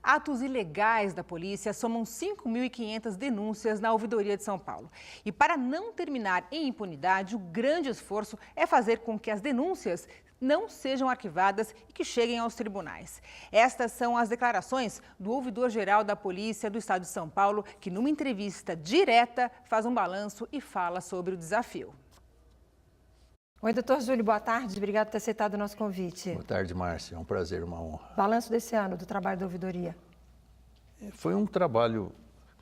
Atos ilegais da polícia somam 5.500 denúncias na ouvidoria de São Paulo. E para não terminar em impunidade, o grande esforço é fazer com que as denúncias não sejam arquivadas e que cheguem aos tribunais. Estas são as declarações do ouvidor-geral da Polícia do Estado de São Paulo, que numa entrevista direta faz um balanço e fala sobre o desafio. Oi, doutor Júlio, boa tarde. Obrigado por ter aceitado o nosso convite. Boa tarde, Márcia. É um prazer, uma honra. Balanço desse ano do trabalho da ouvidoria. Foi um trabalho,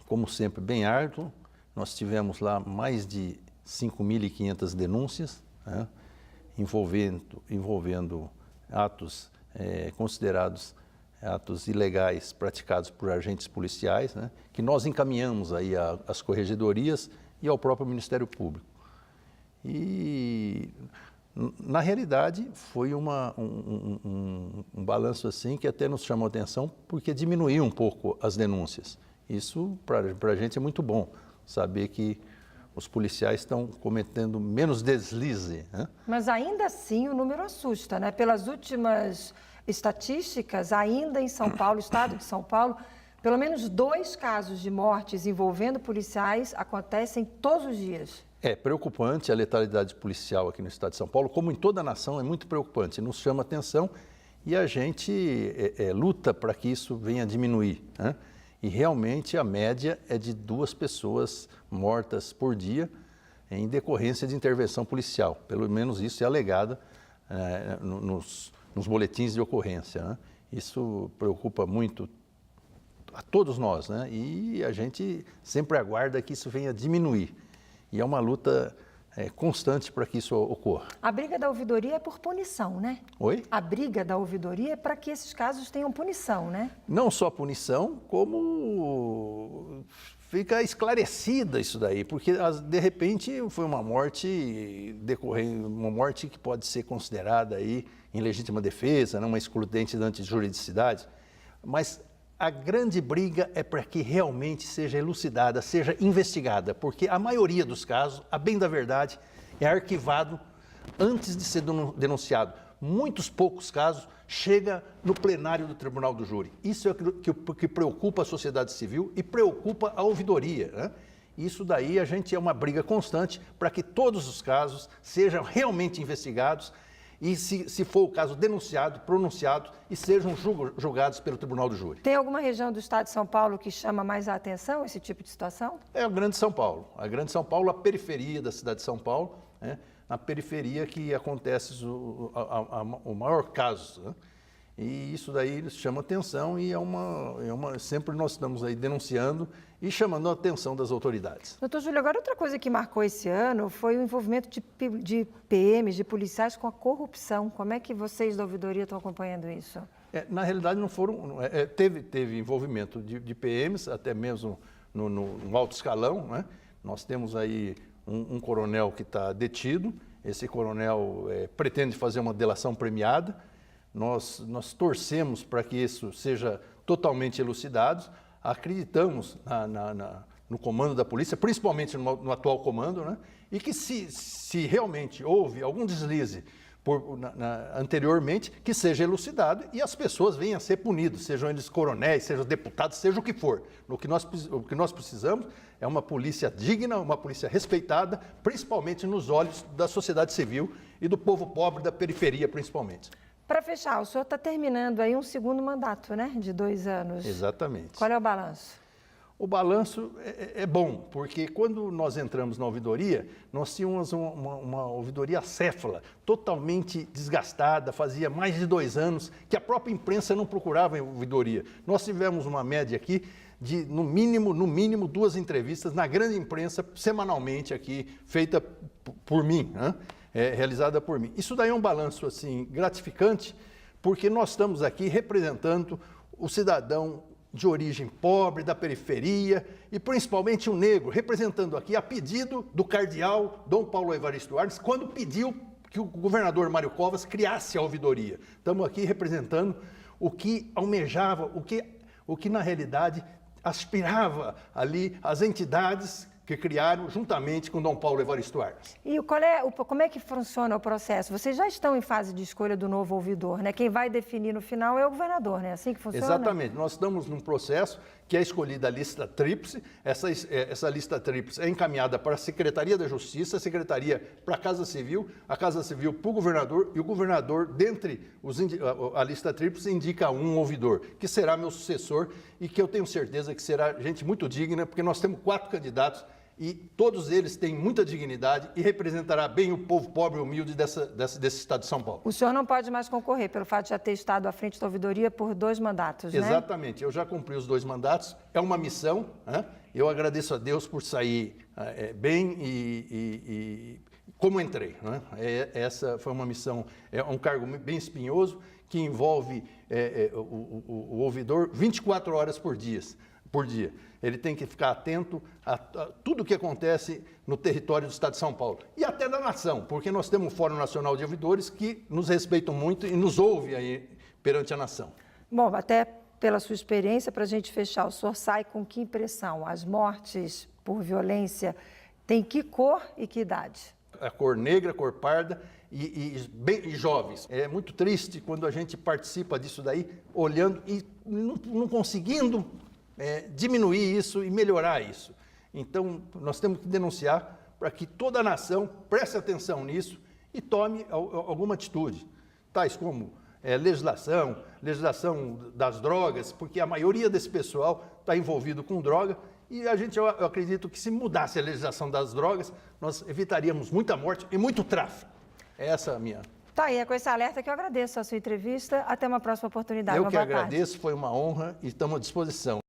como sempre, bem árduo. Nós tivemos lá mais de 5.500 denúncias, né, envolvendo atos considerados atos ilegais praticados por agentes policiais, né, que nós encaminhamos aí às corregedorias e ao próprio Ministério Público. E, na realidade, foi um balanço assim que até nos chamou a atenção, porque diminuiu um pouco as denúncias. Isso, para a gente, é muito bom, saber que os policiais estão cometendo menos deslize, né? Mas ainda assim o número assusta, né? Pelas últimas estatísticas, ainda em São Paulo, estado de São Paulo, pelo menos 2 casos de mortes envolvendo policiais acontecem todos os dias. É preocupante a letalidade policial aqui no estado de São Paulo, como em toda a nação, é muito preocupante, nos chama atenção e a gente luta para que isso venha a diminuir, né? E realmente a média é de 2 pessoas mortas por dia em decorrência de intervenção policial, pelo menos isso é alegado nos boletins de ocorrência, né? Isso preocupa muito a todos nós, né? E a gente sempre aguarda que isso venha a diminuir. E é uma luta constante para que isso ocorra. A briga da ouvidoria é por punição, né? Oi? A briga da ouvidoria é para que esses casos tenham punição, né? Não só punição, como fica esclarecida isso daí, porque de repente foi uma morte decorrente, uma morte que pode ser considerada aí em legítima defesa, né? Uma excludente da antijuridicidade, mas a grande briga é para que realmente seja elucidada, seja investigada, porque a maioria dos casos, a bem da verdade, é arquivado antes de ser denunciado. Muitos poucos casos chega no plenário do Tribunal do Júri. Isso é o que preocupa a sociedade civil e preocupa a ouvidoria, né? Isso daí a gente é uma briga constante para que todos os casos sejam realmente investigados e, se for o caso, denunciado, pronunciado e sejam julgados pelo Tribunal do Júri. Tem alguma região do estado de São Paulo que chama mais a atenção esse tipo de situação? É o Grande São Paulo. A Grande São Paulo, a periferia da cidade de São Paulo, né? Na periferia que acontece o maior caso, né? E isso daí chama atenção e sempre nós estamos aí denunciando e chamando a atenção das autoridades. Doutor Júlio, agora outra coisa que marcou esse ano foi o envolvimento de PMs, de policiais com a corrupção. Como é que vocês da ouvidoria estão acompanhando isso? Na realidade, não foram. Teve envolvimento de PMs, até mesmo no alto escalão, né? Nós temos aí um coronel que está detido. Esse coronel pretende fazer uma delação premiada. Nós torcemos para que isso seja totalmente elucidado. Acreditamos no comando da polícia, principalmente no atual comando, né? E que se realmente houve algum deslize anteriormente, que seja elucidado e as pessoas venham a ser punidas, sejam eles coronéis, sejam deputados, seja o que for. O que nós precisamos é uma polícia digna, uma polícia respeitada, principalmente nos olhos da sociedade civil e do povo pobre da periferia, principalmente. Para fechar, o senhor está terminando aí um segundo mandato, né? De 2 anos. Exatamente. Qual é o balanço? O balanço é bom, porque quando nós entramos na ouvidoria, nós tínhamos uma ouvidoria acéfala, totalmente desgastada, fazia mais de 2 anos que a própria imprensa não procurava em ouvidoria. Nós tivemos uma média aqui de, no mínimo, 2 entrevistas na grande imprensa, semanalmente aqui, feita por mim, né? Realizada por mim. Isso daí é um balanço assim, gratificante, porque nós estamos aqui representando o cidadão de origem pobre, da periferia, e principalmente o negro, representando aqui a pedido do cardeal Dom Paulo Evaristo Arnes, quando pediu que o governador Mário Covas criasse a ouvidoria. Estamos aqui representando o que almejava, o que na realidade aspirava ali as entidades que criaram juntamente com Dom Paulo Evaristo Arnes. E como é que funciona o processo? Vocês já estão em fase de escolha do novo ouvidor, né? Quem vai definir no final é o governador, né? Assim que funciona? Exatamente. Nós estamos num processo que é escolhida a lista tríplice. Essa lista tríplice é encaminhada para a Secretaria da Justiça, a Secretaria para a Casa Civil para o governador, e o governador, dentre a lista tríplice, indica um ouvidor, que será meu sucessor e que eu tenho certeza que será gente muito digna, porque nós temos 4 candidatos e todos eles têm muita dignidade e representará bem o povo pobre e humilde desse estado de São Paulo. O senhor não pode mais concorrer pelo fato de já ter estado à frente da ouvidoria por 2 mandatos, né? Exatamente. Eu já cumpri os 2 mandatos. É uma missão, né? Eu agradeço a Deus por sair bem e como entrei, né? Essa foi uma missão, é um cargo bem espinhoso que envolve o ouvidor 24 horas por dia. Ele tem que ficar atento a tudo o que acontece no território do Estado de São Paulo e até da nação, porque nós temos um Fórum Nacional de Ouvidores que nos respeitam muito e nos ouve aí perante a nação. Bom, até pela sua experiência, para a gente fechar, o senhor sai com que impressão? As mortes por violência têm que cor e que idade? A cor negra, a cor parda e jovens. É muito triste quando a gente participa disso daí, olhando e não conseguindo diminuir isso e melhorar isso. Então, nós temos que denunciar para que toda a nação preste atenção nisso e tome alguma atitude, tais como legislação das drogas, porque a maioria desse pessoal está envolvido com droga e eu acredito que se mudasse a legislação das drogas, nós evitaríamos muita morte e muito tráfico. Essa é a minha... Tá aí, é com esse alerta que eu agradeço a sua entrevista. Até uma próxima oportunidade. Eu que agradeço, foi uma honra e estamos à disposição.